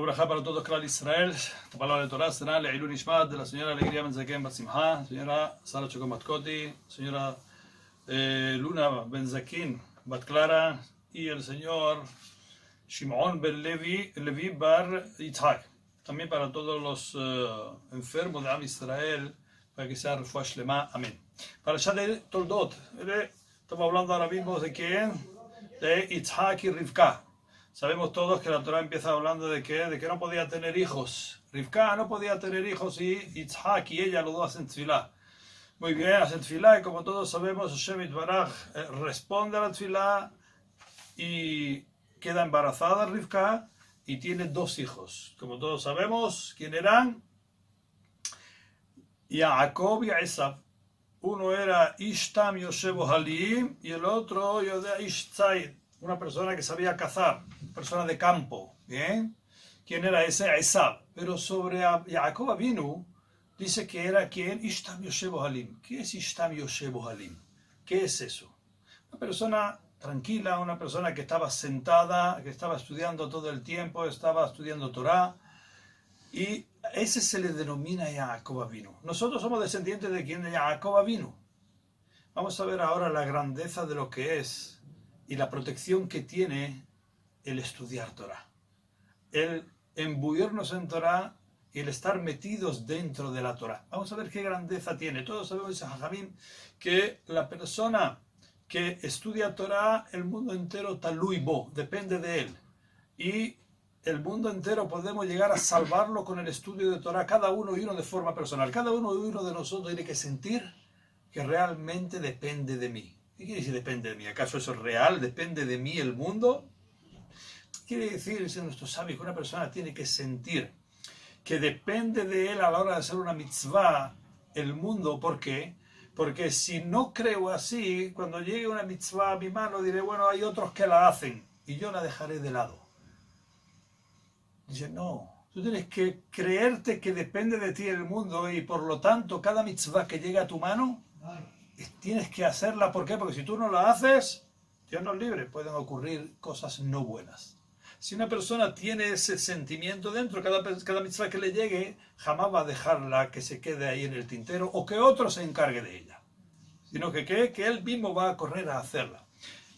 Braja para todos, Klal Israel. La palabra de Torah será Leilun Ishmat de la señora Alegría Benzaken Batsimha, señora Sara Chocón Batkoti, señora Luna Benzakin Batclara y el señor Shimon Ben Levi Bar Yitzhak. También para todos los enfermos de Am Israel, para que sea Refuah Shlema. Amén. Para allá de Toldot, estamos hablando ahora mismo de quién, de Yitzhak y Rivka. Sabemos todos que la Torah empieza hablando de que no podía tener hijos. Rivka no podía tener hijos y Yitzhak y ella los dos hacen tefilá. Muy bien, hacen tefilá y como todos sabemos, Hashem Yitbaraj responde a la tefilá y queda embarazada Rivka y tiene dos hijos. Como todos sabemos, ¿quién eran? Jacob y Esav. Uno era Ishtam Yoshev Halim y el otro Ish Tzayid, una persona que sabía cazar, persona de campo. ¿Bien? ¿Quién era ese? Esav. Pero sobre Jacob Avinu dice que era ¿quién? Ishtam Yoshev Halim. ¿Qué es Ishtam Yoshev Halim? ¿Qué es eso? Una persona tranquila, una persona que estaba sentada, que estaba estudiando todo el tiempo, estaba estudiando Torah, y ese se le denomina Jacob Avinu. Nosotros somos descendientes de quién, de Jacob Avinu. Vamos a ver ahora la grandeza de lo que es y la protección que tiene el estudiar Torah, el embuirnos en Torah y el estar metidos dentro de la Torah. Vamos a ver qué grandeza tiene. Todos sabemos, dice Jajamim, que la persona que estudia Torah, el mundo entero talui bo, depende de él. Y el mundo entero podemos llegar a salvarlo con el estudio de Torah, cada uno y uno de forma personal. Cada uno y uno de nosotros tiene que sentir que realmente depende de mí. ¿Qué quiere decir depende de mí? ¿Acaso eso es real? ¿Depende de mí el mundo? Quiere decir, dicen nuestros sabios, que una persona tiene que sentir que depende de él a la hora de hacer una mitzvah el mundo. ¿Por qué? Porque si no creo así, cuando llegue una mitzvah a mi mano, diré, bueno, hay otros que la hacen y yo la dejaré de lado. Dice, no, tú tienes que creerte que depende de ti el mundo y por lo tanto cada mitzvah que llegue a tu mano, tienes que hacerla. ¿Por qué? Porque si tú no la haces, Dios nos libre, pueden ocurrir cosas no buenas. Si una persona tiene ese sentimiento dentro, cada mitzvah que le llegue, jamás va a dejarla que se quede ahí en el tintero o que otro se encargue de ella. Sino que él mismo va a correr a hacerla.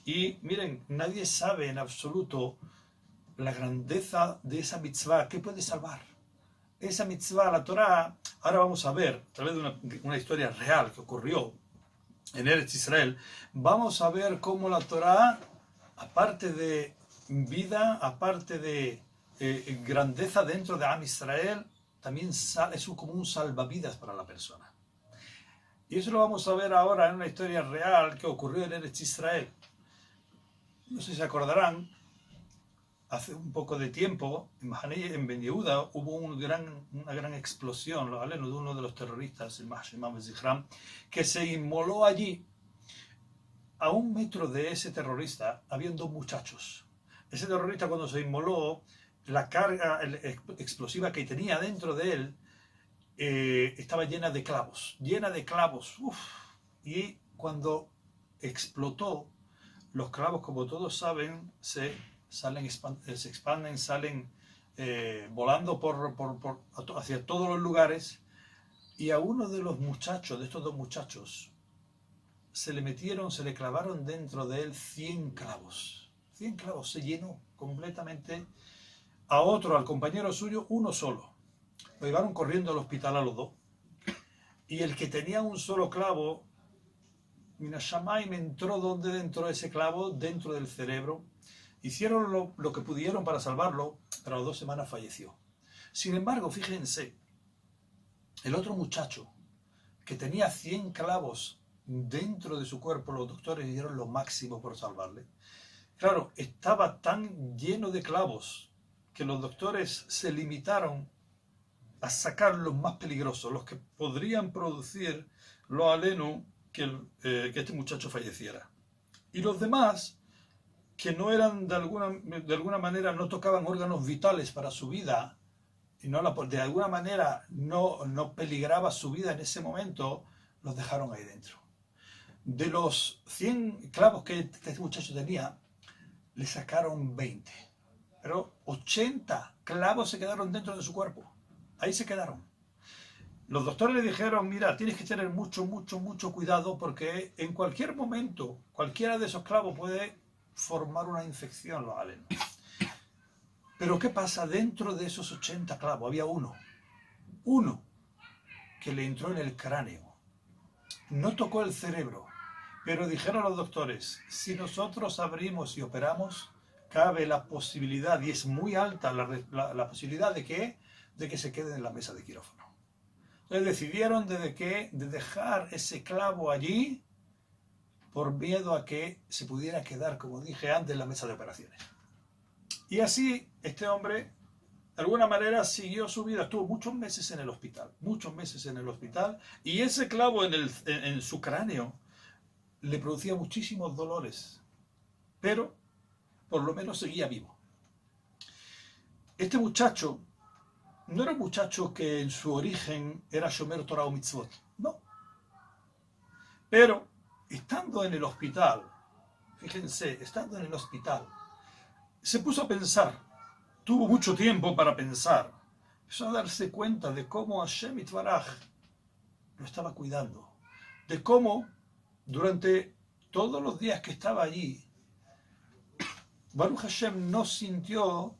Y miren, nadie sabe en absoluto la grandeza de esa mitzvah. ¿Qué puede salvar? Esa mitzvah, la Torah, ahora vamos a ver, a través de una historia real que ocurrió en Eretz Israel, vamos a ver cómo la Torah, aparte de vida, aparte de grandeza dentro de Am Israel, también es como un salvavidas para la persona. Y eso lo vamos a ver ahora en una historia real que ocurrió en Eretz Israel. No sé si se acordarán, hace un poco de tiempo, en Ben Yehuda, hubo una gran explosión, ¿vale?, de uno de los terroristas, el Mahshimam Zihram, que se inmoló allí. A 1 metro de ese terrorista habían 2 muchachos. Ese terrorista, cuando se inmoló, la carga explosiva que tenía dentro de él estaba llena de clavos. Y cuando explotó, los clavos, como todos saben, se expanden, salen volando hacia todos los lugares, y a uno de estos 2 muchachos, se le clavaron dentro de él 100 clavos. 100 clavos, se llenó completamente. A otro, al compañero suyo, uno solo. Lo llevaron corriendo al hospital a los 2. Y el que tenía un solo clavo, Minashamayim, entró dentro de ese clavo, dentro del cerebro. Hicieron lo que pudieron para salvarlo, pero a las 2 semanas falleció. Sin embargo, fíjense, el otro muchacho, que tenía 100 clavos dentro de su cuerpo, los doctores hicieron lo máximo por salvarle. Claro, estaba tan lleno de clavos que los doctores se limitaron a sacar los más peligrosos, los que podrían producir lo aleno que este muchacho falleciera. Y los demás, que no eran de alguna manera, no tocaban órganos vitales para su vida, y de alguna manera no peligraba su vida en ese momento, los dejaron ahí dentro. De los 100 clavos que este muchacho tenía, le sacaron 20. pero 80 clavos se quedaron dentro de su cuerpo. Ahí se quedaron. Los doctores le dijeron, mira, tienes que tener mucho cuidado porque en cualquier momento, cualquiera de esos clavos puede formar una infección, los alenos. Pero ¿qué pasa? Dentro de esos 80 clavos había uno que le entró en el cráneo. No tocó el cerebro, pero dijeron los doctores, si nosotros abrimos y operamos, cabe la posibilidad, y es muy alta la posibilidad de que se quede en la mesa de quirófano. Entonces decidieron de dejar ese clavo allí por miedo a que se pudiera quedar, como dije antes, en la mesa de operaciones. Y así este hombre, de alguna manera, siguió su vida. Estuvo muchos meses en el hospital, y ese clavo en su cráneo le producía muchísimos dolores, pero por lo menos seguía vivo. Este muchacho no era un muchacho que en su origen era Shomer Torah o Mitzvot, no. Pero estando en el hospital, fíjense, estando en el hospital, se puso a pensar, tuvo mucho tiempo para pensar, empezó a darse cuenta de cómo Hashem Yitbaraj lo estaba cuidando, de cómo durante todos los días que estaba allí, Baruch Hashem no sintió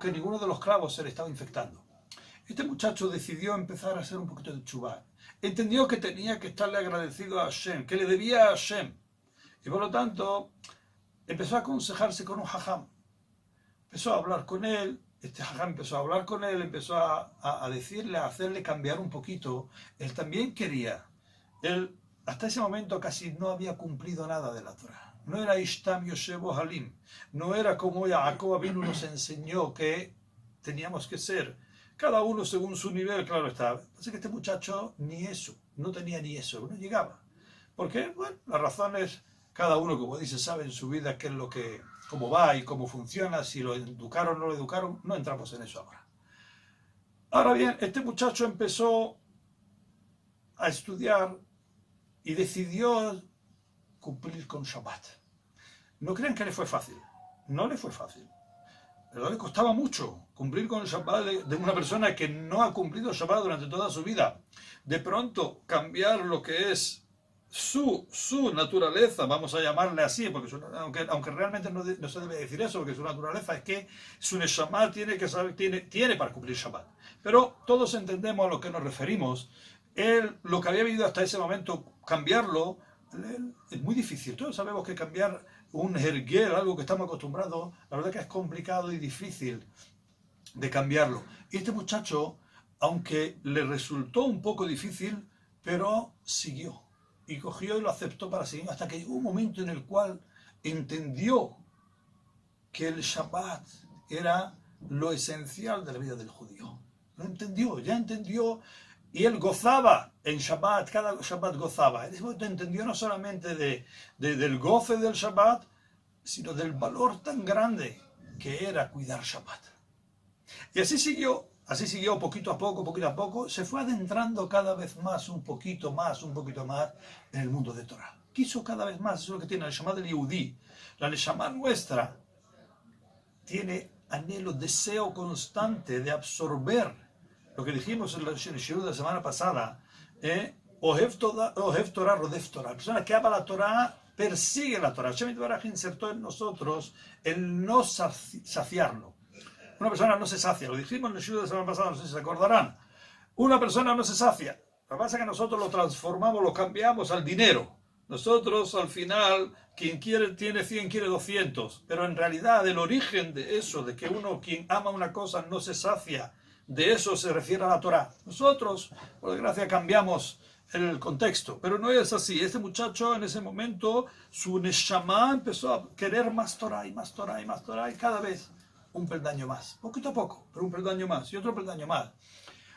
que ninguno de los clavos se le estaba infectando. Este muchacho decidió empezar a hacer un poquito de teshuvá. Entendió que tenía que estarle agradecido a Hashem, que le debía a Hashem. Y por lo tanto, empezó a aconsejarse con un jajam. Empezó a hablar con él, este jajam empezó a hablar con él, empezó a decirle, a hacerle cambiar un poquito. Él también quería. Él, hasta ese momento, casi no había cumplido nada de la Torah. No era Ishtam Yoshevo Halim. No era como Jacob Avinu nos enseñó que teníamos que ser. Cada uno según su nivel, claro está. Así que este muchacho ni eso, no tenía ni eso, no llegaba. Porque, bueno, las razones, cada uno, como dice, sabe en su vida qué es lo que, cómo va y cómo funciona, si lo educaron o no lo educaron, no entramos en eso ahora. Ahora bien, este muchacho empezó a estudiar y decidió cumplir con Shabbat. No crean que le fue fácil, no le fue fácil. Pero le costaba mucho cumplir con el Shabbat de una persona que no ha cumplido Shabbat durante toda su vida. De pronto cambiar lo que es su naturaleza, vamos a llamarle así, porque aunque realmente no se debe decir eso, porque su naturaleza es que su Neshama tiene que saber, tiene para cumplir Shabbat. Pero todos entendemos a lo que nos referimos. Él, lo que había vivido hasta ese momento, cambiarlo, es muy difícil. Todos sabemos que cambiar un herguel, algo que estamos acostumbrados, la verdad que es complicado y difícil de cambiarlo. Y este muchacho, aunque le resultó un poco difícil, pero siguió. Y cogió y lo aceptó para seguir, hasta que llegó un momento en el cual entendió que el Shabbat era lo esencial de la vida del judío. Lo entendió, ya entendió. Y él gozaba en Shabbat, cada Shabbat gozaba. En ese momento entendió no solamente del goce del Shabbat, sino del valor tan grande que era cuidar Shabbat. Y así siguió poquito a poco, se fue adentrando cada vez más, un poquito más en el mundo de Torah. Quiso cada vez más, eso es lo que tiene el Neshama del Yehudí. La Neshama nuestra tiene anhelo, deseo constante de absorber lo que dijimos en el shiur de la semana pasada, Ohev Torah, Rodef Torah. La persona que ama la Torah persigue la Torah. Hashem Yitbaraj insertó en nosotros el no saciarlo. Una persona no se sacia, lo dijimos en el shiur de la semana pasada, no sé si se acordarán. Una persona no se sacia. Lo que pasa es que nosotros lo transformamos, lo cambiamos al dinero. Nosotros al final, quien quiere tiene 100, quiere 200. Pero en realidad el origen de eso, de que quien ama una cosa no se sacia, de eso se refiere a la Torah. Nosotros, por desgracia, cambiamos el contexto, pero no es así. Este muchacho en ese momento, su Neshama empezó a querer más Torah y más Torah y más Torah, y cada vez un peldaño más, poquito a poco, pero un peldaño más y otro peldaño más,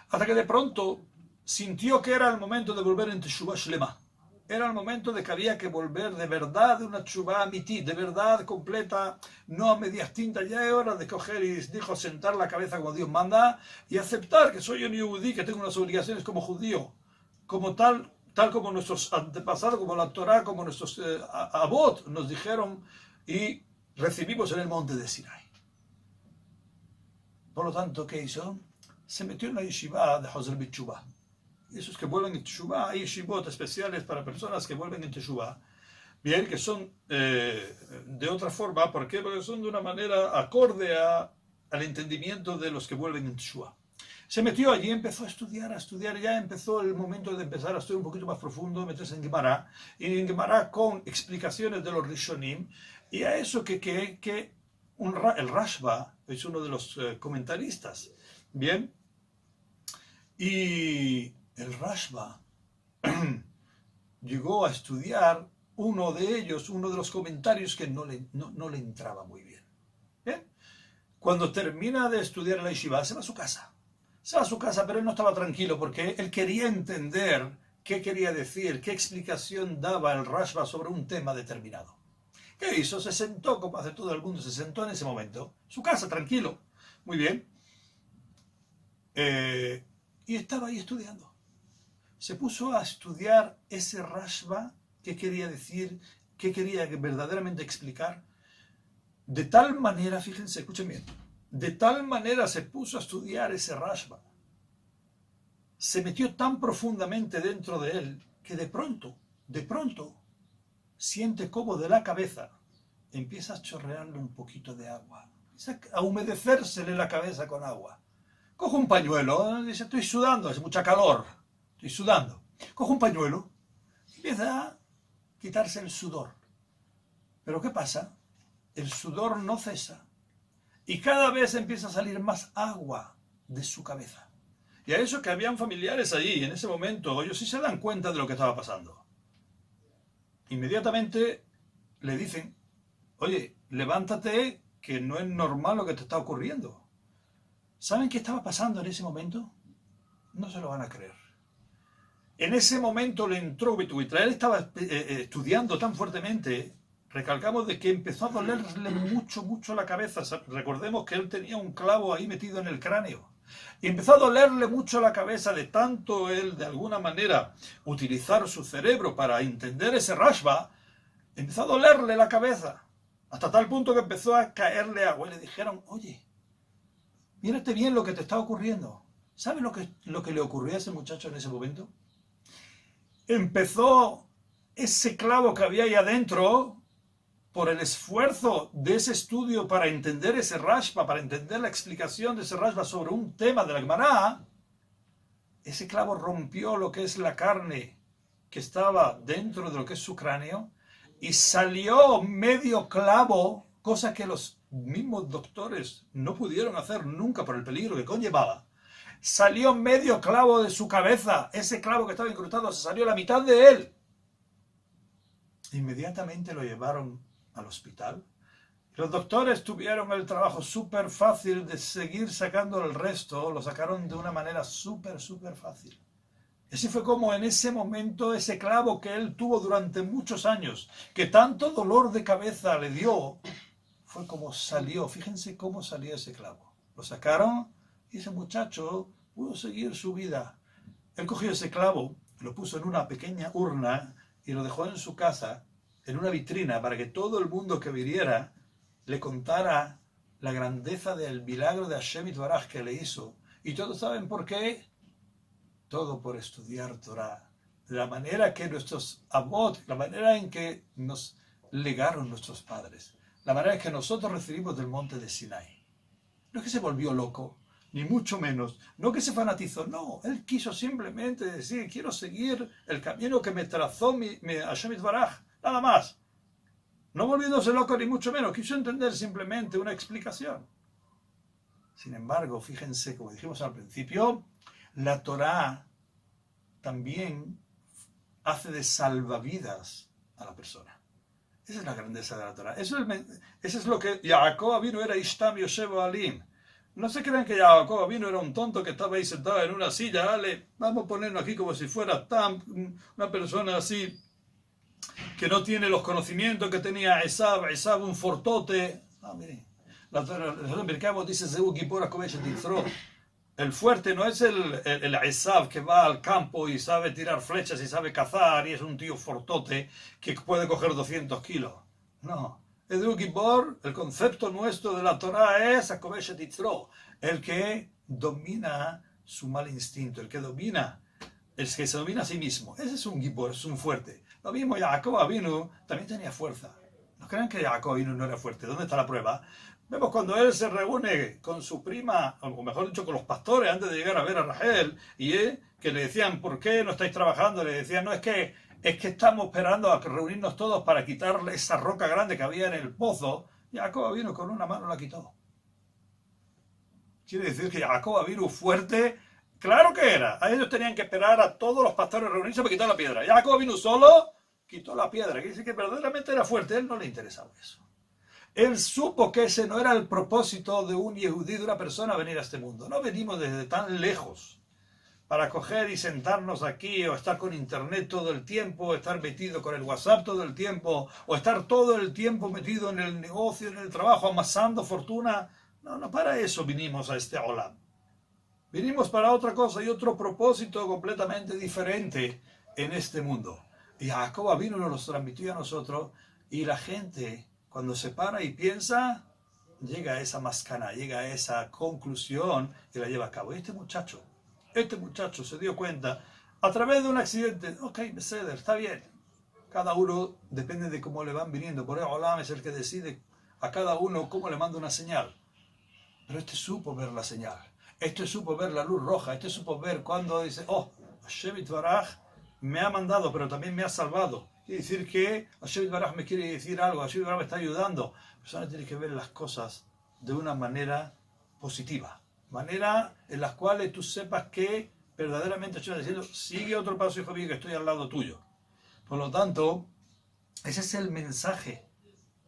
hasta que de pronto sintió que era el momento de volver en Teshuvah Shlema. Era el momento de que había que volver de verdad, de una teshuvah amití, de verdad completa, no a medias tintas. Ya es hora de coger y dijo sentar la cabeza como Dios manda y aceptar que soy un yehudí, que tengo unas obligaciones como judío, como tal como nuestros antepasados, como la Torah, como nuestros abot nos dijeron y recibimos en el monte de Sinai. Por lo tanto, ¿qué hizo? Se metió en la yeshiva de Hosel B'Teshuvah. Esos que vuelven en Teshuvah, hay yeshivot especiales para personas que vuelven en Teshuvah. Bien, que son de otra forma. ¿Por qué? Porque son de una manera acorde al entendimiento de los que vuelven en Teshuvah. Se metió allí, empezó a estudiar, ya empezó el momento de empezar a estudiar un poquito más profundo, meterse en Gemara, y en Gemara con explicaciones de los Rishonim, y a eso el Rashba es uno de los comentaristas, bien, y el Rashba llegó a estudiar uno de los comentarios que no le entraba muy bien. ¿Bien? Cuando termina de estudiar en la yeshiva, se va a su casa. Pero él no estaba tranquilo porque él quería entender qué quería decir, qué explicación daba el Rashba sobre un tema determinado. ¿Qué hizo? Se sentó, como hace todo el mundo, se sentó en ese momento, su casa, tranquilo, muy bien, y estaba ahí estudiando. Se puso a estudiar ese Rashba, qué quería decir, qué quería verdaderamente explicar, de tal manera, fíjense, escuchen bien, de tal manera se puso a estudiar ese Rashba, se metió tan profundamente dentro de él, que de pronto, siente como de la cabeza empieza a chorrearle un poquito de agua, empieza a humedecérsele la cabeza con agua. Coge un pañuelo, dice, estoy sudando, hace mucha calor, estoy sudando. Coge un pañuelo, empieza a quitarse el sudor. Pero ¿qué pasa? El sudor no cesa y cada vez empieza a salir más agua de su cabeza. Y a eso que habían familiares allí, en ese momento, ellos sí se dan cuenta de lo que estaba pasando. Inmediatamente le dicen, oye, levántate, que no es normal lo que te está ocurriendo. ¿Saben qué estaba pasando en ese momento? No se lo van a creer. En ese momento le entró, él estaba estudiando tan fuertemente, recalcamos de que empezó a dolerle mucho la cabeza. Recordemos que él tenía un clavo ahí metido en el cráneo. Y empezó a dolerle mucho la cabeza de tanto él, de alguna manera, utilizar su cerebro para entender ese Rashba. Empezó a dolerle la cabeza, hasta tal punto que empezó a caerle agua. Y le dijeron, oye, mírate bien lo que te está ocurriendo. ¿Sabes lo que le ocurrió a ese muchacho en ese momento? Empezó ese clavo que había ahí adentro, por el esfuerzo de ese estudio para entender ese Rashba, para entender la explicación de ese Rashba sobre un tema de la Gemara, ese clavo rompió lo que es la carne que estaba dentro de lo que es su cráneo y salió medio clavo, cosa que los mismos doctores no pudieron hacer nunca por el peligro que conllevaba. Salió medio clavo de su cabeza, ese clavo que estaba incrustado, se salió la mitad de él. Inmediatamente lo llevaron al hospital. Los doctores tuvieron el trabajo súper fácil de seguir sacando el resto, lo sacaron de una manera súper fácil. Así fue como en ese momento ese clavo que él tuvo durante muchos años, que tanto dolor de cabeza le dio, fue como salió. Fíjense cómo salió ese clavo. Lo sacaron y ese muchacho pudo seguir su vida. Él cogió ese clavo, lo puso en una pequeña urna y lo dejó en su casa, en una vitrina, para que todo el mundo que viniera le contara la grandeza del milagro de Hashem Yitbaraj que le hizo. Y todos saben por qué. Todo por estudiar Torah. De la manera que nuestros abot, la manera en que nos legaron nuestros padres, la manera en que nosotros recibimos del monte de Sinai. No es que se volvió loco, ni mucho menos. No que se fanatizó, no. Él quiso simplemente decir, quiero seguir el camino que me trazó Hashem Yitbaraj. Nada más. No volviéndose loco ni mucho menos. Quiso entender simplemente una explicación. Sin embargo, fíjense, como dijimos al principio, la Torá también hace de salvavidas a la persona. Esa es la grandeza de la Torá. Eso es lo que Jacob vino, era Ishtam Yoshevo Alim. No se crean que Jacob vino era un tonto que estaba ahí sentado en una silla. Dale, vamos a ponerlo aquí como si fuera una persona así que no tiene los conocimientos que tenía Esav, un fortote. Miren, la Torá dice, el fuerte no es el Esav que va al campo y sabe tirar flechas y sabe cazar y es un tío fortote que puede coger 200 kilos. No, Edu Gibor, el concepto nuestro de la Torah es Akobeshet Yitzro, el que domina su mal instinto, el que se domina a sí mismo. Ese es un Gibor, es un fuerte. Lo mismo Jacob Avinu también tenía fuerza. No crean que Jacob Avinu no era fuerte. ¿Dónde está la prueba? Vemos cuando él se reúne con su prima, o mejor dicho, con los pastores antes de llegar a ver a Rachel, y que le decían, ¿por qué no estáis trabajando? Le decían, no, es que estamos esperando a reunirnos todos para quitarle esa roca grande que había en el pozo. Jacob vino con una mano, la quitó. Quiere decir que Jacob vino fuerte. Claro que era. A ellos tenían que esperar a todos los pastores reunirse para quitar la piedra. Jacob vino solo, quitó la piedra. Quiere decir que verdaderamente era fuerte. A él no le interesaba eso. Él supo que ese no era el propósito de un yehudí, de una persona, venir a este mundo. No venimos desde tan lejos para coger y sentarnos aquí, o estar con internet todo el tiempo, o estar metido con el WhatsApp todo el tiempo, o estar todo el tiempo metido en el negocio, en el trabajo, amasando fortuna. No, para eso vinimos a este olam. Vinimos para otra cosa y otro propósito completamente diferente en este mundo. Y Jacob vino y nos lo transmitió a nosotros, y la gente, cuando se para y piensa, llega a esa mascana, llega a esa conclusión y la lleva a cabo. Este muchacho se dio cuenta a través de un accidente. Ok, Beseder, está bien. Cada uno depende de cómo le van viniendo. Por eso Olam es el que decide a cada uno cómo le manda una señal. Pero este supo ver la señal. Este supo ver la luz roja. Este supo ver cuando dice, oh, Hashem Yitbaraj me ha mandado, pero también me ha salvado. Quiere decir que Hashem Yitbaraj me quiere decir algo. Hashem Yitbaraj me está ayudando. La persona tiene que ver las cosas de una manera positiva. Manera en las cuales tú sepas que verdaderamente estoy diciendo, sigue otro paso, hijo mío, que estoy al lado tuyo. Por lo tanto, ese es el mensaje.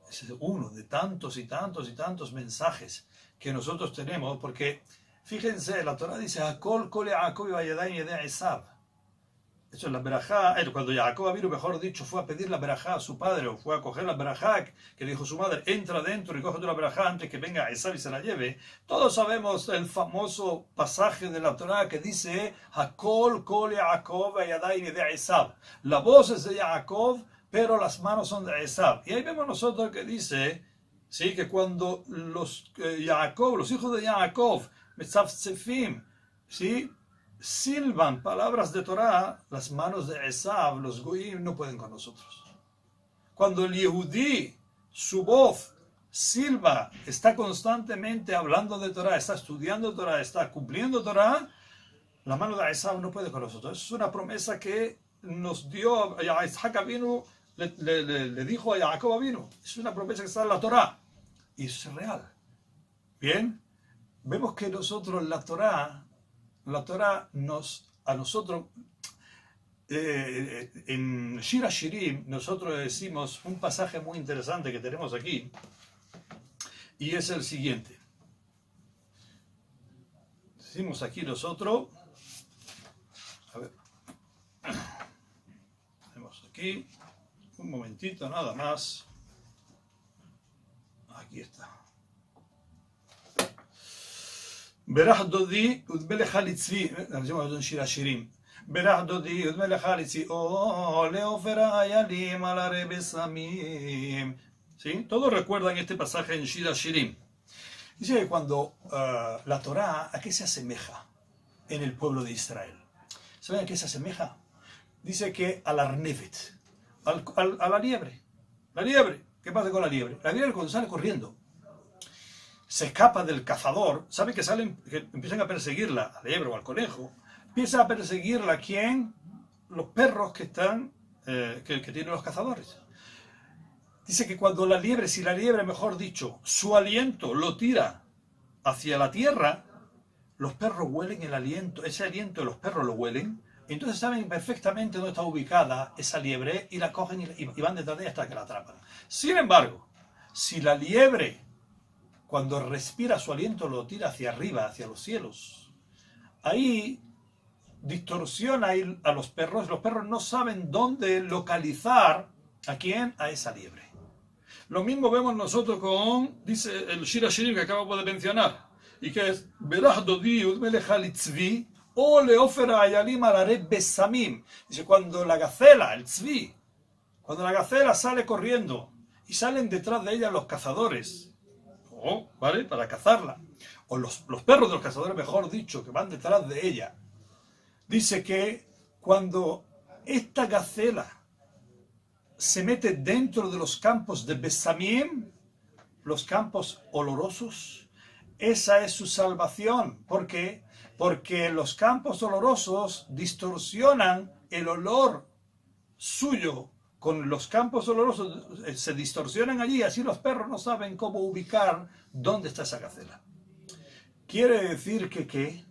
Ese es uno de tantos y tantos y tantos mensajes que nosotros tenemos, porque fíjense, la Torah dice, Hakol kol Yaakov vayadai yedei Esav. Eso es la berajá. Cuando Jacob vino, mejor dicho, fue a pedir la berajá a su padre, o fue a coger la berajá que le dijo su madre, entra dentro y coge la berajá antes que venga Esav y se la lleve. Todos sabemos el famoso pasaje de la Torah que dice, Hakol kol Yaakov vayadai yedei Esav. La voz es de Jacob, pero las manos son de Esav. Y ahí vemos nosotros que dice, sí, que cuando los hijos de Jacob, Metzavtzefim, sí, silban palabras de Torah, las manos de Esav, los goyim, no pueden con nosotros. Cuando el yehudí, su voz silba, está constantemente hablando de Torah, está estudiando Torah, está cumpliendo Torah, la mano de Esav no puede con nosotros. Es una promesa que nos dio a Isaac Avinu, le dijo a Jacob Avinu. Es una promesa que está en la Torah y es real. Bien, vemos que nosotros la Torah a nosotros, en Shir HaShirim, nosotros decimos un pasaje muy interesante que tenemos aquí, y es el siguiente. Decimos aquí nosotros, a ver, tenemos aquí, un momentito nada más, aquí está. ברח דודי ודמלך לצבי, נרשום על שיר השירים, ברח דודי ודמלך לצבי, או לעופר האיילים על הרבי סמים. ¿Sí? Todos recuerdan este pasaje en Shir HaShirim. Dice que cuando la Torah, ¿a qué se asemeja en el pueblo de Israel? ¿Saben a qué se asemeja? Dice que al arnevet, a la liebre. La liebre, ¿qué pasa con la liebre? La liebre cuando sale corriendo, se escapa del cazador, sabe que empiezan a perseguirla, al liebre o al conejo, empieza a perseguirla, ¿quién? Los perros que están, que tienen los cazadores. Dice que cuando si la liebre, mejor dicho, su aliento lo tira hacia la tierra, los perros huelen el aliento, ese aliento los perros lo huelen, entonces saben perfectamente dónde está ubicada esa liebre y la cogen y van detrás de ella hasta que la atrapan. Sin embargo, si la liebre, cuando respira su aliento, lo tira hacia arriba, hacia los cielos, ahí distorsiona a los perros no saben dónde localizar ¿a quién? A esa liebre. Lo mismo vemos nosotros con, dice el Shir HaShirim que acabo de mencionar, y que es Berach Dodi Udmelech Litzvi o Leofer Ayalim Alareb Besamim. Dice, cuando la gacela, el tzvi, cuando la gacela sale corriendo y salen detrás de ella los cazadores, ¿vale? Para cazarla, o los perros de los cazadores, mejor dicho, que van detrás de ella. Dice que cuando esta gacela se mete dentro de los campos de Besamim, los campos olorosos, esa es su salvación. ¿Por qué? Porque los campos olorosos distorsionan el olor suyo con los campos olorosos, se distorsionan allí, así los perros no saben cómo ubicar dónde está esa gacela. Quiere decir que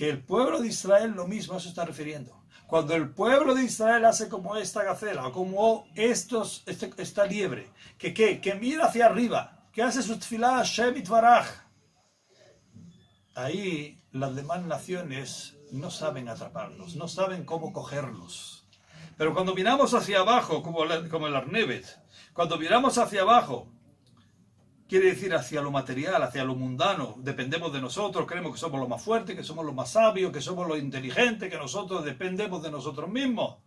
el pueblo de Israel lo mismo, a eso está refiriendo. Cuando el pueblo de Israel hace como esta gacela, o como esta liebre, que mira hacia arriba, que hace su tefilá Hashem Yitbaraj, ahí las demás naciones no saben atraparlos, no saben cómo cogerlos. Pero cuando miramos hacia abajo, como el Arnevet, cuando miramos hacia abajo, quiere decir hacia lo material, hacia lo mundano, dependemos de nosotros, creemos que somos los más fuertes, que somos los más sabios, que somos los inteligentes, que nosotros dependemos de nosotros mismos.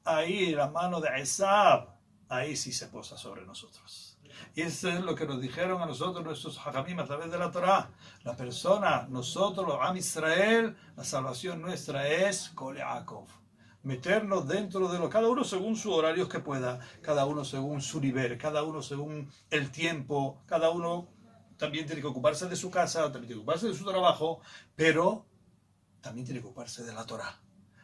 Ahí la mano de Esab, ahí sí se posa sobre nosotros. Y eso es lo que nos dijeron a nosotros nuestros hajamim a través de la Torah. La persona, nosotros, los Am Israel, la salvación nuestra es Kol Yaakov. Meternos dentro de cada uno según su horario que pueda, cada uno según su nivel, cada uno según el tiempo, cada uno también tiene que ocuparse de su casa, también tiene que ocuparse de su trabajo, pero también tiene que ocuparse de la Torah.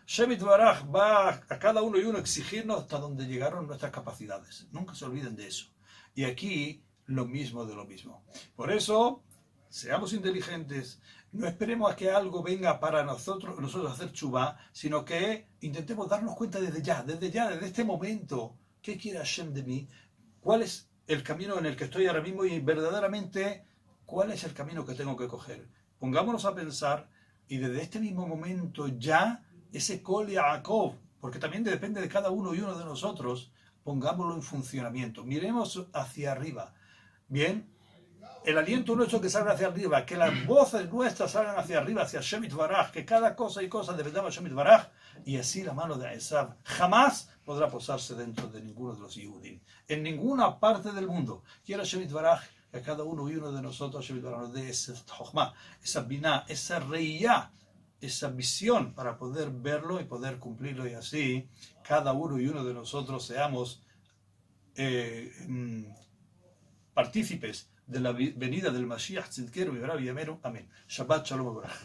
Hashem Yitbaraj va a cada uno y uno exigirnos hasta donde llegaron nuestras capacidades. Nunca se olviden de eso. Y aquí lo mismo de lo mismo. Por eso, seamos inteligentes. No esperemos a que algo venga para nosotros hacer chubá, sino que intentemos darnos cuenta desde este momento, ¿qué quiere Hashem de mí? ¿Cuál es el camino en el que estoy ahora mismo? Y verdaderamente, ¿cuál es el camino que tengo que coger? Pongámonos a pensar, y desde este mismo momento ya, ese Kol Yaakov, porque también depende de cada uno y uno de nosotros, pongámoslo en funcionamiento. Miremos hacia arriba. Bien, el aliento nuestro que salga hacia arriba, que las voces nuestras salgan hacia arriba, hacia Hashem Yitbaraj, que cada cosa y cosa dependamos de Hashem Yitbaraj, y así la mano de Esab jamás podrá posarse dentro de ninguno de los Yehudim, en ninguna parte del mundo. Quiero Hashem Yitbaraj que a cada uno y uno de nosotros Hashem Yitbaraj nos dé esa Jochma, esa Binah, esa Reiyá, esa visión para poder verlo y poder cumplirlo, y así cada uno y uno de nosotros seamos partícipes de la venida del Mashiach Tzidkenu y Yameru. Amén. Shabbat Shalom Abraham.